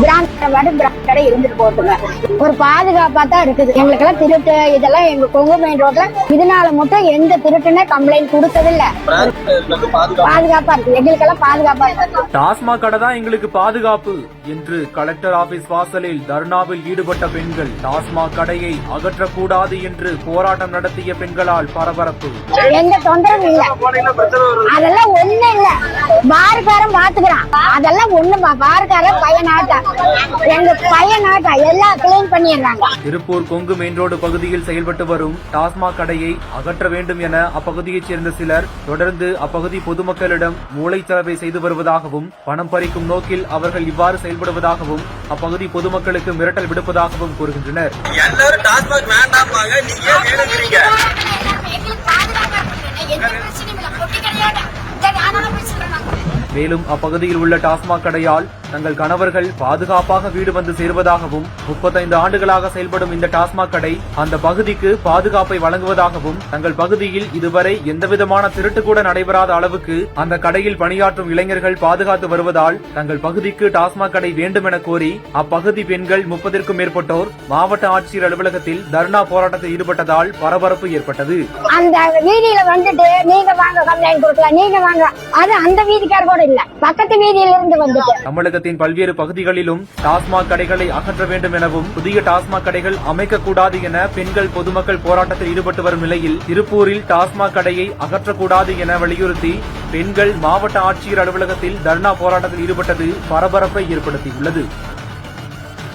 Brand கடை இருந்துட்டு போட்டுங்க. ஒரு பாதுகாப்பா தான் இருக்குது. எங்களுக்கு எல்லாம் திருட்டு இதெல்லாம் எங்க கொங்கு மெயின் ரோட்ல இதனால மட்டும் எந்த திருட்டுன்னு கம்ப்ளைண்ட் கொடுத்ததில்ல. பாதுகாப்பா இருக்கு, எங்களுக்கு எல்லாம் பாதுகாப்பா இருக்கு. டாஸ்மாக் கடை தான் எங்களுக்கு பாதுகாப்பு என்று கலெக்டர் ஆபீஸ் வாசலில் தர்ணாவில் ஈடுபட்ட பெண்கள். டாஸ்மாக் கடையை அகற்றக்கூடாது என்று போராட்டம் நடத்திய பெண்களால் பரபரப்பு. எந்த தொந்தரவும் இல்ல, அதெல்லாம் ஒண்ணு இல்ல. பாருக்காரன் பாத்துக்கிறான், அதெல்லாம் ஒண்ணுமா. பாருக்காரன் பையனாட்டா, எங்க பையனாட்டா எல்லாம் கிளீன் பண்ணிடுறாங்க. திருப்பூர் கொங்கு மெயின் ரோடு பகுதியில் செயல்பட்டு வரும் டாஸ்மாக் கடையை அகற்ற வேண்டும் என அப்பகுதியைச் சேர்ந்த சிலர் தொடர்ந்து அப்பகுதி பொதுமக்களிடம் மூளைச்சலவை செய்து வருவதாகவும், பணம் பறிக்கும் நோக்கில் அவர்கள் இவ்வாறு செயல்படுவதாகவும் அப்பகுதி பொதுமக்களுக்கு மிரட்டல் விடுப்பதாகவும் கூறுகின்றனர். மேலும் அப்பகுதியில் உள்ள டாஸ்மாக் கடையால் தங்கள் கணவர்கள் பாதுகாப்பாக வீடு வந்து சேர்வதாகவும், 35 ஆண்டுகளாக செயல்படும் இந்த டாஸ்மாக் கடை அந்த பகுதிக்கு பாதுகாப்பை வழங்குவதாகவும், தங்கள் பகுதியில் இதுவரை எந்தவிதமான திருட்டு கூட நடைபெறாத அளவுக்கு அந்த கடையில் பணியாற்றும் இளைஞர்கள் பாதுகாத்து வருவதால் தங்கள் பகுதிக்கு டாஸ்மாக் கடை வேண்டும் என கோரி அப்பகுதி பெண்கள் 30ற்கும் மேற்பட்டோர் மாவட்ட ஆட்சியர் அலுவலகத்தில் தர்ணா போராட்டத்தில் ஈடுபட்டதால் பரபரப்பு ஏற்பட்டது. அந்த வீதியில வந்துட்டு நீங்க வாங்க கம்ப்ளைண்ட் கொடுக்கலாம், நீங்க வாங்க, அது அந்த வீதிக்கார கூட இல்ல, பக்கத்து வீதியில இருந்து வந்துட்டு. தமிழகத்தின் பல்வேறு பகுதிகளிலும் டாஸ்மாக் கடைகளை அகற்ற வேண்டும் எனவும், புதிய டாஸ்மாக் கடைகள் அமைக்கக்கூடாது என பெண்கள் பொதுமக்கள் போராட்டத்தில் ஈடுபட்டு வரும் நிலையில் திருப்பூரில் டாஸ்மாக் கடையை அகற்றக்கூடாது என வலியுறுத்தி பெண்கள் மாவட்ட ஆட்சியர் அலுவலகத்தில் தர்ணா போராட்டத்தில் ஈடுபட்டது பரபரப்பை ஏற்படுத்தியுள்ளது.